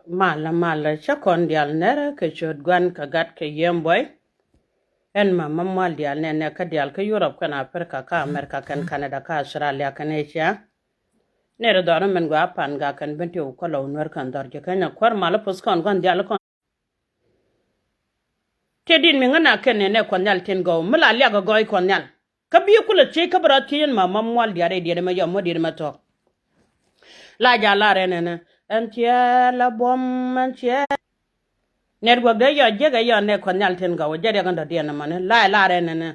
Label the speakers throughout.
Speaker 1: mala chakon dial nera ke chod gwan ka gat ke yemboy en mal dial ne ka dial ke Europe kana Africa ka America kan Canada ka Australia kan Asia nera dora men gwa pan ga kan bente ko law Nuer kan dar je kan kwar mala pos kon gwan dial kon tedin mi ngana ken ne kon dial ten go mala lia ga goy kon dial ka bi kula che ka bra tin mal diare de ma yo mo de ma to la ja la re ne en tie la bom en tie network de yo jega yo ne kon nyal ten go jere ganda de na man la re ne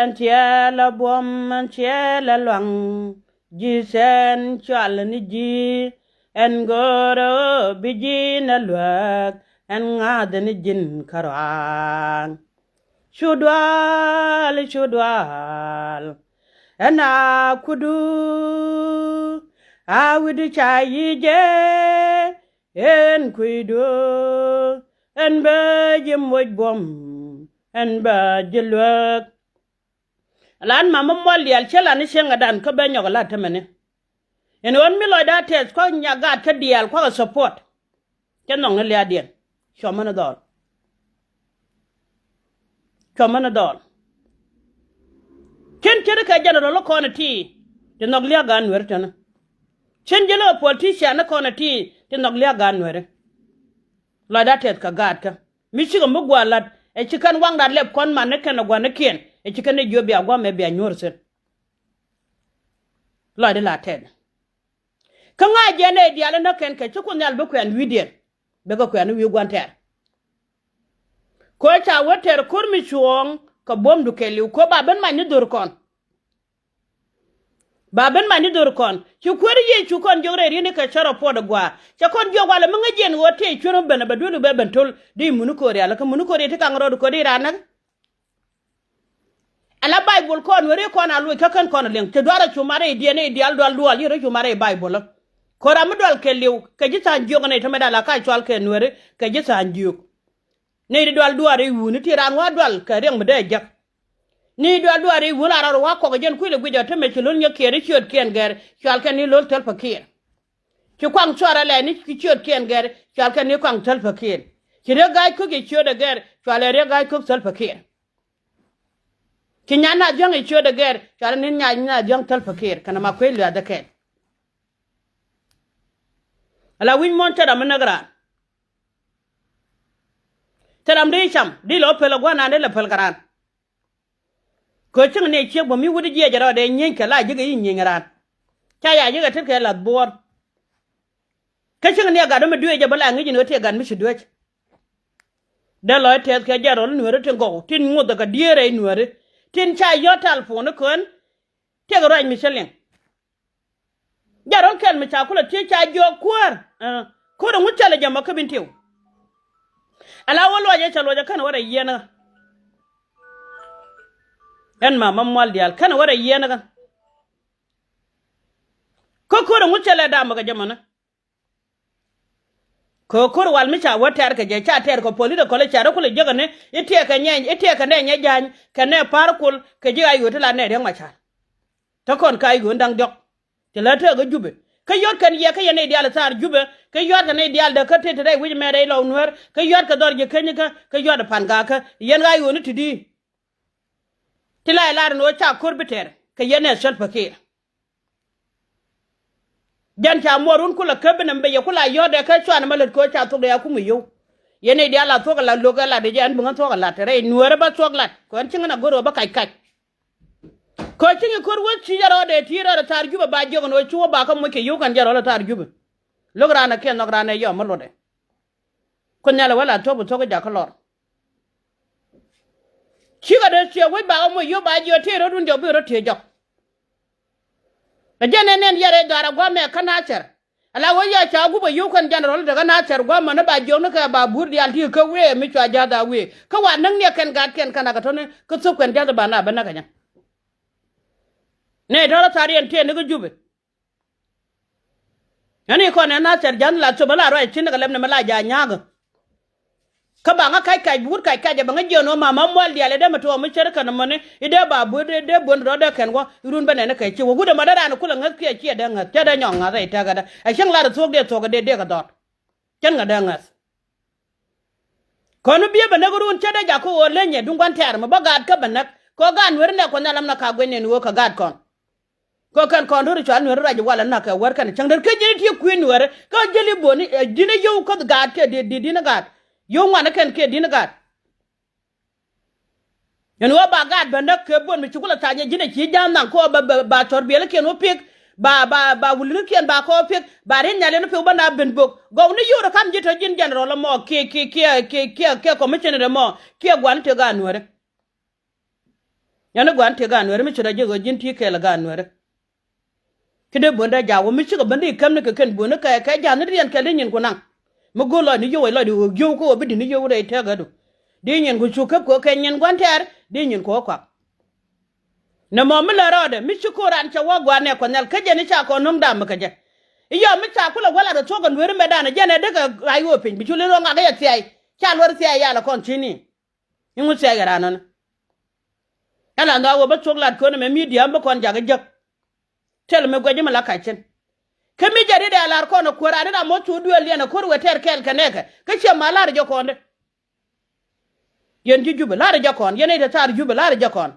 Speaker 1: en tie la bom en tie la lang ji sen chal ni ji en goro biji na lwak en ngad ni jin karang chudwal ena kudu awidi chayi je en kuido en ba jemoj bom en ba jelwak lan mama molli al chela ni shenga dan ko be nyoga la temene en on mi lo da tes ko nyaga ka dial ko support ken no le adien chomana dol ken kere ka jana lo ko na ti de nog le ga Nuer tana chen jelo politician na ko na ti de nog le ga Nuer lo da tes ka gat ka mi chi go mugwalat e chi kan wang da lep kon man ne ken gwa ne kien e chi kan ne jobi agwa me be anyorsen lo de la ted ka nga je ne dial na ken ke chi ko nyal be ko an widien be ko an wi gwanter ko cha woter kurmi chuong ko bom du keli ko baben ma ni dur kon chu kweri ye chu kon jore ri ni ka charo pod gwa cha kon jo wala mga jen wote churo bena badulu be bentol di munu ko ri ala ka munu ko ri te kangro ko ri rana ala bible kon wore kon alu ka kan kon len te dora chu mare di ne di al dual yiro chu mare bible ko ram dol keliu ka ji san jo ne te medala ka chwal ke nwere ka ji san jo ne di dual duare wuni ti ran wa dual ka reng mede jak ni duare wula rar wa ko gen kuile gwijo te me chulun yo kere chiot ken ger chal kan ni lol tel pakir chi kwang chora le ni chi chiot ken ger chal kan ni kwang tel pakir chi re gai ku ge chiot ger chal re gai ku tel pakir chi nyana jong e chiot ger chal ni nya jong tel pakir kana ma kwele ada ken ala win mon tara managra taram de cham di lo pelo gwana ne le pel garan ko chung ne che bo mi wudi je jara de nyen ka la jiga yin nyen ran cha ya jiga tek la bor ka chung ne ga do me duwe je bala ngi no te gan mi shidwe de lo te ke jaro Nuer te go tin ngo daga diere Nuer tin cha yo talfon kon te ga ran mi shelen jaro kel mi cha kula te cha jo kwar ko do mutale jama ka bintiu ala wolo je chalo je kan wara yena en mama mal dial kan wara yena kan ko mutale da maga jamana ko wal mi cha water ka je cha ter ko polida ko le cha ko le joga ne ite ka ne nya jan ka ne parkul ka ji ayu tala ne reng ma cha to kon kai go ndang jok te la te ga jube ka yot kan ye ka yene dial sar jube ka yot kan ne dial da ka te te wi me re lo Nuer ka yot ka dor je kan ka yot pan ga ka yen ga yu ni tidi tilai lar no cha korbiter ka yene sel fakir jan cha morun kula kabina mbe ya kula yode ka chwana malet ko cha to ya kumu yo yene dial la to la lo ga la de jan bunga to la tere Nuer ba to la ko an cinga na goro ba kai ko cinga kor wo ci jaro de tira da tar juba ba jogo no chuo ba kam ke yu kan jaro la tar juba lograna ken lograna yo malode ko nyala wala to bu to ga jakalor chiga de ci wo ba mo yo ba jo tiro dun jo bi ro te jok ajene nen yare dara gwa me kana cer ala wo ya cha gu ba yu kan janaro daga na cer gwa ma na ba jo na ka ba burdi al ti ka we mi cha ja da we ka wa nan ne ken gat ken kana ka to ne ko so ken ja da ba na ka nya ne dara tarien te ne go jube ani ko ne na cer jan la so bala ro chin ga lem ne mala ja nya ga ka ba nga kai bur kai ja ba nga jono mama mol diale de mato mu cer kana mane ide ba bu de bon ro de ken go run bane ne kai ci wo gude madara na kula nga ki da nga ta da nyonga zai ta ga da a shin la da so de ga de ga dot chen nga dangas kono biye banak run chede ja ko ole nye dungwan ter ma bagad ka banak ko gan wer ne ko nalam na ka gwene ni wo ka gad kon ko kan kon ru chan wer raji wala na ka wer kan chang der ke jini ti queen wer ka jeli boni dina yo ko gad ke di dina gad yo ngwana kan ke dina gad yan wa ba gad banak ke bon mi chukula tanya jina ki jam nan ko ba tor biele ken wo pik ba wulun ken ba ko pik ba ren nyale no pe ba na ben bok go ni yoro kam jito jin general mo ke commissioner mo ke gwan te ga nuere yana gwan te ga nuere mi chira jego jin ti ke la ga nuere kide bonda jawo mi chiga bandi kam ne ke ken bona ka jan rian ke linin kunan mo go lo ni yo ko bi ni yo re te ga do di nyen ku chukap ko ke nyen gwan ter di nyen ko kwa na mo mi la rode mi chukuran cha wa gwane ko nal ke jeni cha ko num dam ka je iyo mi cha kula wala do togon wer me dana jene de ka ayo pin bi chule ro nga ga ti ai cha lor ti ai ya la kon chini ingu ti ai ra non ala ndo wo ba choklat ko ne me media ba kon jaga jak tel me gwaji mala ka chen ke mi jari de alar ko no ko ra da mo tu duel yana ko weter kel kaneka ke che malar jo konde yen jujuba la ja kon yen de tar juba la ja kon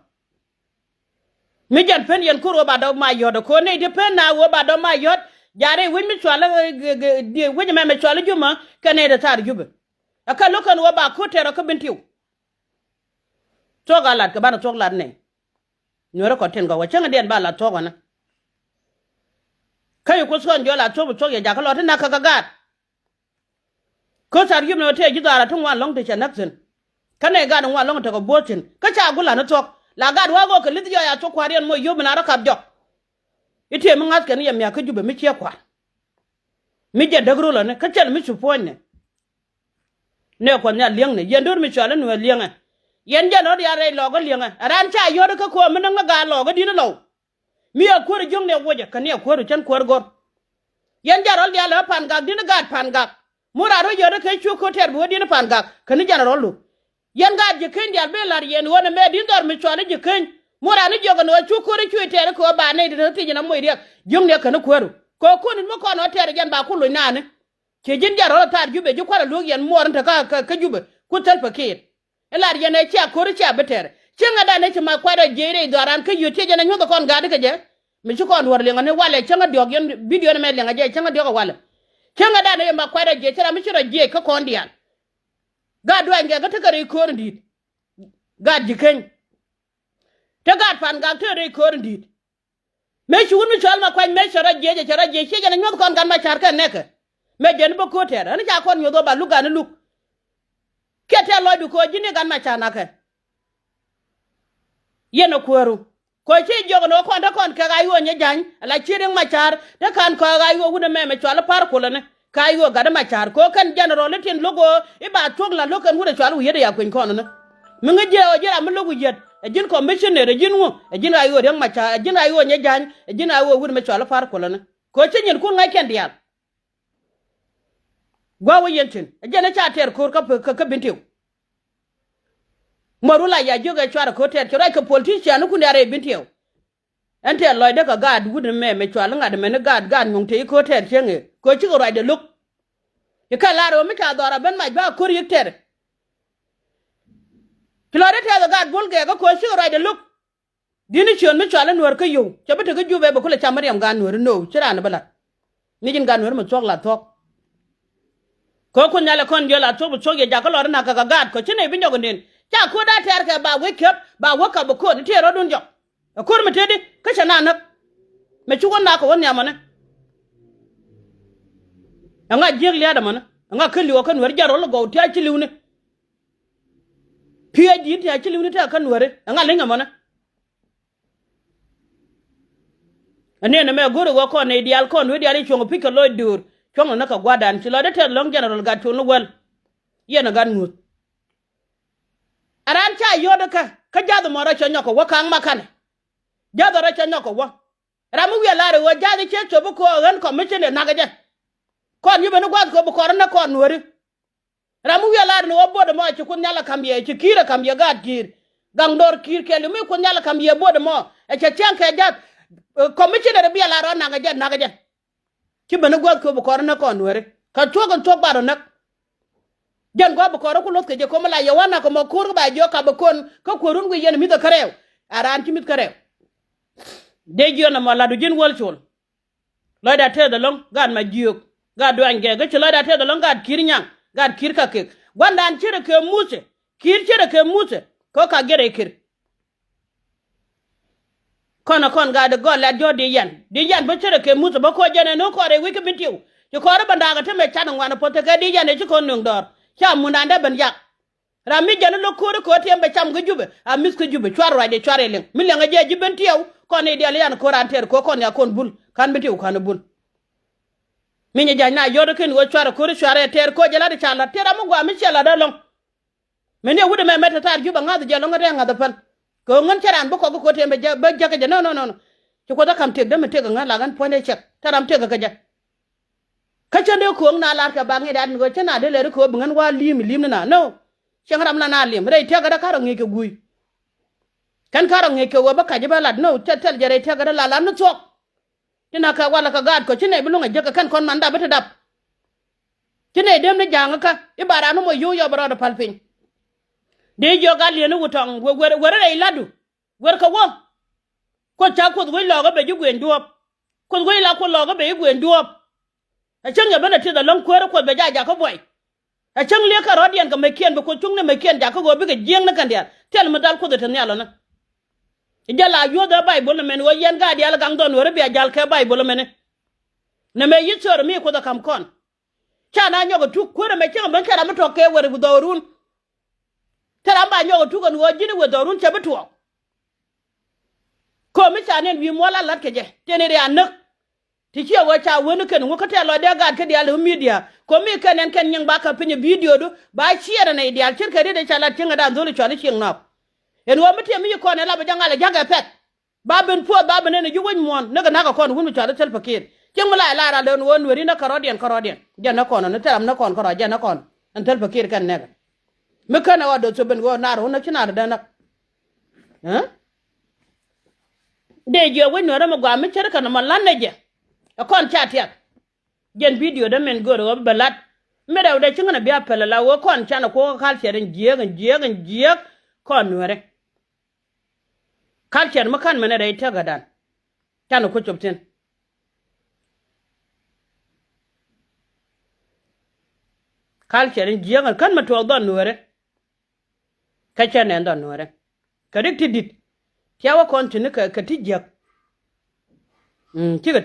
Speaker 1: mi jan pen yen kuro ba do ma yodo ko ne de pen na wo ba do ma yod jare wi mi swala de wi me swala juma kane de tar juba aka lokan wo ba ko tero ko bintiu to ga lat ka bana to lat ne nyoro ko ten go wa changa den ba la to gona kay ko son jo la to ye ja ka lot na ka gat ko tar yum no te ji dara tun wa long te chanaksen kane ga dan wa long te ko botin ka cha gula na tok la ga wa go ke lidi ya to kwarian mo yum na rakab jok ite mun aska ni yam ya ka jube mi che kwa mi je dagro la ne ka chel mi su ponne ne ko nya liang ne yendur mi chala no liang yen ja no ya re lo go liang ran cha yo ka ko mun nga ga lo go dina lo mi ya ko jong ne woje kan ya ko chan ko go yen ja rol ya la pan ga dina ga pan ga mura ro yo ka chu ko ter bo dina pan ga kan ja rol lu yen ga je ken ya be lar yen wona me din dor mi chala je ken mura ni jogo no chu ko ri chu ter ko ba ne de ti na mo ri jong ne kan ko ro ko ni mo ko no ter gen ba ku lu na ne ke jin ja rol tar jube ju ko lu yen mo ran ta ka jube ku tel pakir elar yen e cha ko ri cha beter chenga da ne ma kwa da jere doran ka yote je na nyodo kon ga de ka je mi chu kon war le ngane wale chenga diog yen video ne me le ngaje chenga diog wale chenga da ne ma kwa da je tera mi chura je ka kon dial ga do nge ga ta kare ko ndit ga jiken ta ga pan ga ta re ko ndit me chu mi chal ma kwa me chura je che na nyodo kon ga ma char ka ne ka me je ne ba ko tera ne cha kon nyodo ba lu ga ne lu kete lo du ko jini ga ma chana ka yeno kweru ko che jogo no kon da kon ka ga yo nye jan ala chiring machar da kan ko ga yo gude me chwala par ko ne ka yo ga da machar ko kan general tin logo e ba tog la lokan gude chwala yede ya kun kon ne mi nge je o jira mi logo yet e jin commissioner e jin wo e jin ayo reng machar e jin ayo nye jan e jin ayo gude me chwala par ko ne ko che nyen ku ngai ken dial gwa wo yentin e jene cha ter ko ka bintiu morula ya joga chwara ko ter chora ka politician ku ndare bintiu ente loide ka gad gudun me chwala ngad me ne gad nyung te ko ter chenge ko chi ko ride look e ka laro mi ta dora ben ma ba ko yikter klore te gad bolge ko chi ko ride look dini chon mi chwala nuor ka yo chabete ka jube ba kula chamariam gan nuor no chira na bala ni jin gan nuor mo chok la tok ko kun nyala kon jola to bu choge ja ko lor na ka gad ko chine binjo gonden cha ko da ter ka ba wake up ba waka ba ko ti ro dun jo ko mi tedi ka chana na me chu na ko won ya mana nga jig le da mana nga kali o kan wer jaro lo go ti a chiliw ne pie di ti a chiliw ne ta kan were nga lenga mana ane na me goro go ko ne dial ko no dial chongo pika lo dur chongo na ka gwadan ti lo da ter long general ga tu no wel ye na gan ngut aran cha yodo ka jado mora cha nyoko wakang makane jado ra cha nyoko wa ramu wi lare wo jado che to bu ko ran commission na ga je kon yibe no gwad ko bu ko na kon wori ramu wi lare no bodo mo ci kun nyala kambiye ci kira kambiye gad kir gang dor kir ke lumi kun nyala kambiye bodo mo e cha chen ke jad commission de bi lare na ga je ci be no gwad ko bu ko na kon wori ka chuogan chok baro nak jan go ko ro ko lot ke je ko mala yawana ko mo kur ba jo ka ba kon ko korun gu yen mi da karew aran ti mit karew de jo na mala du jin wol chul loy da te da long gad ma jiok gad wan ge ga loy da te da long gad kirnyang gad kir ka ke gwandan chere ke muse kir chere ke muse ko ka gere kir kono kon gad go la jo di yan ba chere ke muse ba ko jene no ko re wi ke bitiu ko ro banda ga te me chan ngwana pote ke di yan e ko nung dor cha munanda ban yak rami jana lo ko tembe cham ga jube a mis ko jube chwar wa de chware len mi lenga je jiben tiaw ko ne de yan ko ranter ko kon ya kon bul kan bitiu kan bul mi nya jana yodo ken wo chware ko chware ter ko jala de chala tera mo gwa mi chala da long me ne wude me meta tar juba ngada jalo ngada ngada pan ko ngon charan bo ko tembe ba jaka ja no ci ko da kam tek da me tek ngala gan pone chek taram tek ga ja ka chande ko na lar ka bangi dan go chana de le ko bungan wa lim na no changram na lim re tek da karo ngi ke gui kan karo ngi ke wo ba ka jiba lad no tel jare tek da la no chok tina ka wala ka gad ko chine bulunga jaka kan kon manda bata dap chine dem ne janga ka ibara no mo yo baro da palpin de jo gal ye no wutong were re ladu wer ka wo ko cha ko we lo ga be ju gwen duop ko we la ko lo ga be gwen duop a chang ya bana ti da long ko be ja ko boy a chang le ka rodian ka mekien be ko chung ne mekien ja ko go be ga jeng na kan dia tel ma dal ko de tan yalo na jala yo da bible men wo yen ga dia la gang don wore be jal ka bible men ne me yitor mi ko da kam kon cha na nyogo tu ko me chang ban kara to ke wore bu dorun tara ba nyogo tu gon wo jini wo dorun che betu ko mi cha nen wi mola lat ke je tenere anak ti ci wo cha wonu ken wo ko telo de gad ke dia media ko mi ken nyang ba ka pinye video do ba chiere na ideal cer ke de cha lat tinga dan zoli chali ching na en wo mi te mi ko ne la ba jangala jaga pet ba ben po ba ben ne ju won mon ne ga na ka kon wonu cha tel fakir cing mala la ra don won wori na karodien ja na kon na taram na kon karo ja na kon an tel fakir kan ne mi kana wa do so ben go na ro na china da na de je won no ra ma gwa mi cer kana man lan ne je akon chat yak gen video da men go ro balat me da de cingana biya pela la wo kon chana ko kal cheren jieg kon Nuer kal cher makan mena da ita gadan chana ko chopten kal cheren jieg kan ma to don Nuer ka chana don Nuer ka dik tidit tiawa kon tinu ka tijak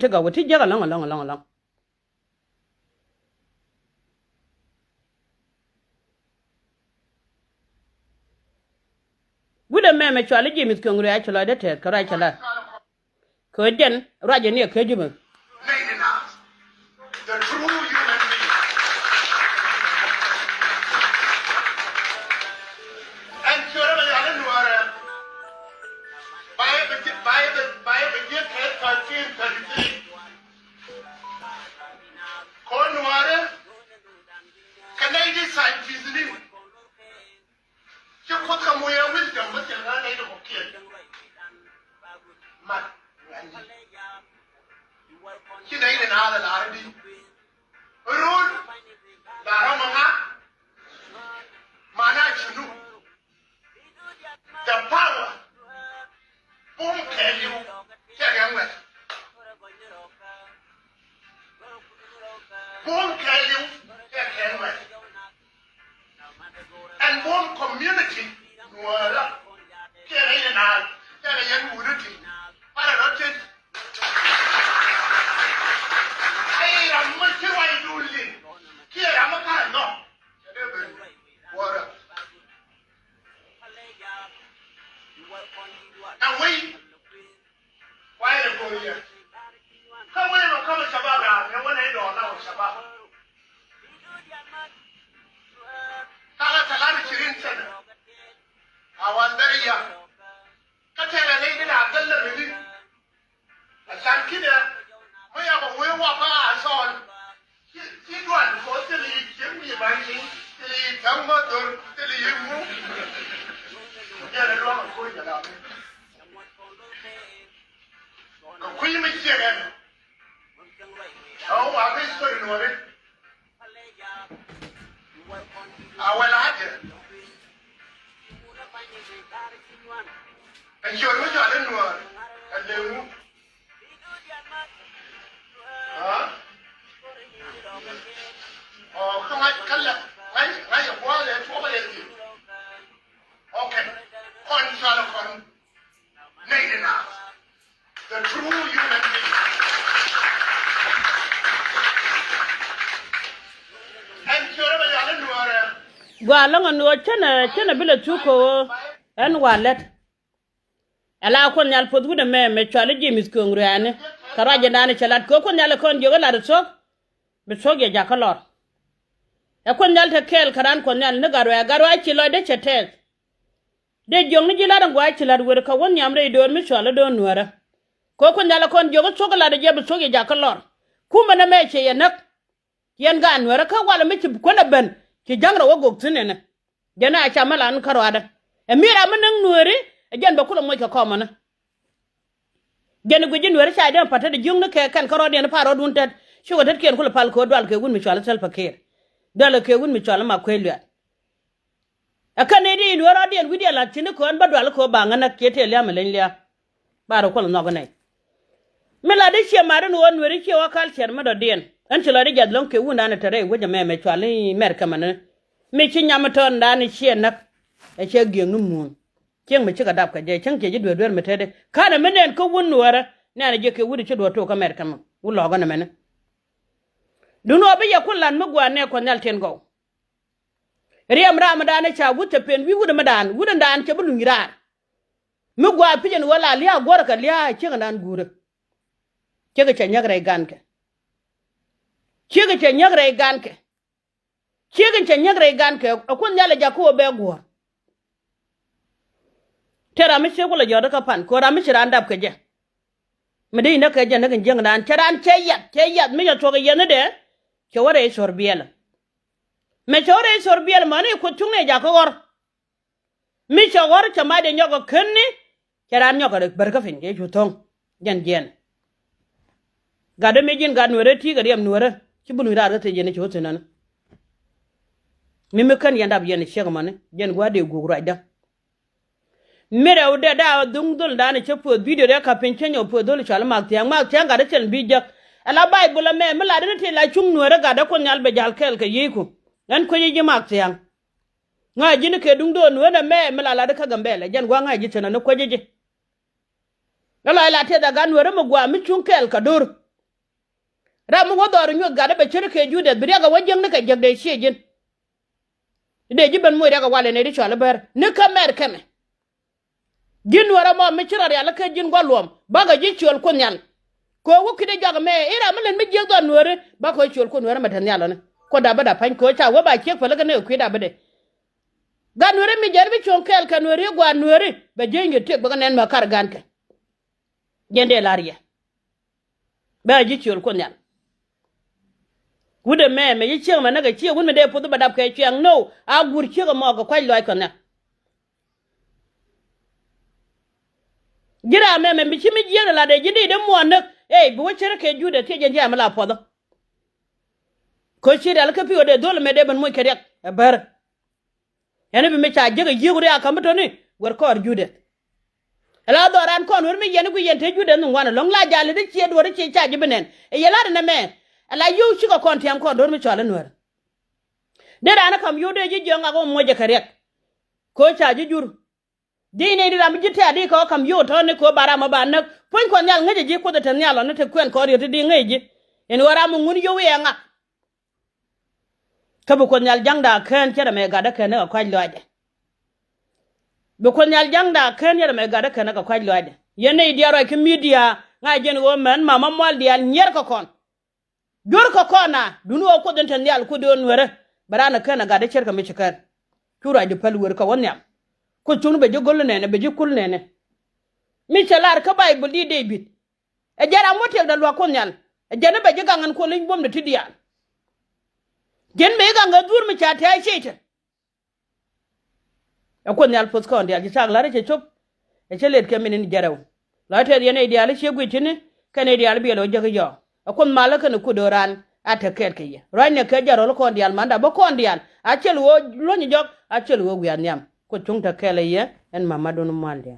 Speaker 1: tiga wo tijak long wuda me chwali jimis ko ngure achlo de te kara chala ko den raje ne ke juma
Speaker 2: the true human being and sure ma ya Nuer by the get 13 ko Nuer Canadian scientists ni chứ có thằng mùi áo biết rằng mất tiền ra đây được một kiện mặt chứ đấy là nào là đi rồi là nó mà ngã mà na chịu the power boom kẻ liu chắc chắn vậy boom kẻ liu chắc chắn vậy and one community Nuer kere ina kere yan unity para rotin ai ram ma chi wai dulli kere ram ka no kere ben wara and why the go here come when no come shabab ra ne wona do na shabab kaga talari shirin sana a wandariya ka tare ne ina abdallar mili a shankida mu ya ba wai wa ba a son ki duan ko tili kimi ba shi tili tamma dor tili mu ya da ruwa ko ya da ko kuyi mi ce ga oh wa bi story no ne Well, I did. And you're not in one. And then, huh? Oh, come on, come on. I want it over there. Okay. Con, Native now. The true human being. And you're not in one.
Speaker 1: Gwa longa no chena bila tuko en walet ala kon nyal pod gude me chwale jimis ko ngriane karaje dane chalat ko kon nyal kon jogo la sok be soge jakalor e kon nyal te kel karan kon nyal ne garwa chi lo de chetes de jong ni jila ngwa chi la wer ka won nyamre do mi chwale do nuara ko kon nyal kon jogo sok la de be soge jakalor kuma na me che yenak yen ga nuara ka wala me chi ko na ben ki jangra wogok tinene jana cha malan karwada e mira manan nuori e jan bakula mo ka komana jan go jin nuori cha dan pata de jungna ke kan karode ne paro dun tet shugo tet ken kula pal ko dal ke gun mi chala sel pakir dal ke gun mi chala ma kwelu akane di nuoro den widia la tin ko an badwal ko bangana kete le amalen lia baro ko no gane mela de che mare no nuori che wakal cher ma do den an chila de jadlon ke wunda na tare goja me chwali merka man me chi nyamaton da ni che nak e che gieng mun cheng me chika dap ka je cheng je dwe me tede kana menen ko wun nuara na na je ke wudi che do to ka merka man wu logo na men duno be ya kullan mugwa ne ko nyal ten go riyam ramadan cha wuta pen wi wuda madan wuda dan che bulu ngirar mugwa pijen wala liya gor ka liya che dan gure che ga chen yagre ganke Chiga che nyagre ganke. Chiga che nyagre ganke akun nyala jakuo begwa. Tera mi shekula jodo kapan ko rami shiranda keje. Medi na keje na genjeng dan charan cheyat mi ya toga yene de che wore sorbiel. Me chore sorbiel mani ko tungne jakor. Mi chogor chama de nyogo kenni charan nyogo de berkafin je jutong jen. Gade mejin gad nuere ti gade nuere. Kibunu ra te jene chote nan mime kan yanda bi yene shega man jen gwade gugura da mere o da dungdul da ne chepo video re ka penchen po dol chala mak tiang ga de chen bi jak ala bible me la de te la chung nuere ga da kon nyal be jal kel ke yiku nan ko yi mak tiang nga jini ke dungdo nuere me la de ka gambele jen gwa nga ji tena no ko jeje la te da ga nuere mo gwa mi chung kel ka dur Ramu wador nyu gada be chirke jude biriga wajeng ne ka jagde shejin de jiben mo rega wale ne ri chala ber ne kamer keme jin wara mo mi chira ya la ka jin golwom baga ji chol ko nyal ko wukide jaga me ira malen mi jego nuore ba ko chol ko nuore matan yalo ne ko da bada pan ko cha wo ba kek falaga ne ku da bade ga nuore mi jarbi chon kel ka nuore gwa nuore be jenge tek baga nen ma kar ganke jende lariya ba ji chol ko nyal wude me yi chieng ma naga chieng wun me de podo badap ke chieng no a gur chieng mo ko kwai loy kona gira me mi chimi jira la de jidi de mo nak bu wachere ke jude te je jama la podo ko chi dal ka piwo de dole me de ban mo kerek e bar ene bi me cha jega jigure aka mto ni war ko jude ala do ran kon wor mi yene ku yente jude no wana long la jale de chi do re chi cha jibenen e yela na me ala yu chigo konti am ko do mi chala nuer de rana kam yude ji jonga ko moje karek ko cha ji jur de ne di ram ji ta di ko kam yu to ne ko bara ma ban nak pon ko nyal ngaje ji ko de tan nyalo ne te kwen ko ri di ngaje en wara mu ngun yu we nga ka bu ko nyal jangda kan kera me gada kan ka kwaj loade bu ko nyal jangda kan yera me gada kan ka kwaj loade yene di aro ki media nga jen wo man mama mol di al nyer ko kon jor ko kona dunu ko den tan yal ko don were barana kana ga da cerka mi cikar tura di pal were ko wonyam ko tunu be jogol ne be jikul ne mi celar ka bible di david e jara motel da lo ko nyal e jana be jigangan ko lin bom de tidiya gen me ganga dur mi cha ta shete e ko nyal pos ko ndi ji tag lare ce chop e celet ke minin jaraw la te yene di ala shegu tini kane di ala bi lo jaga yo akon malaka ne kudoran ata kerke ye roine ke jaro ko ndial manda bo ko ndial achel wo lo ni jok achel wo wi anyam ko chung ta kele ye en mama don malde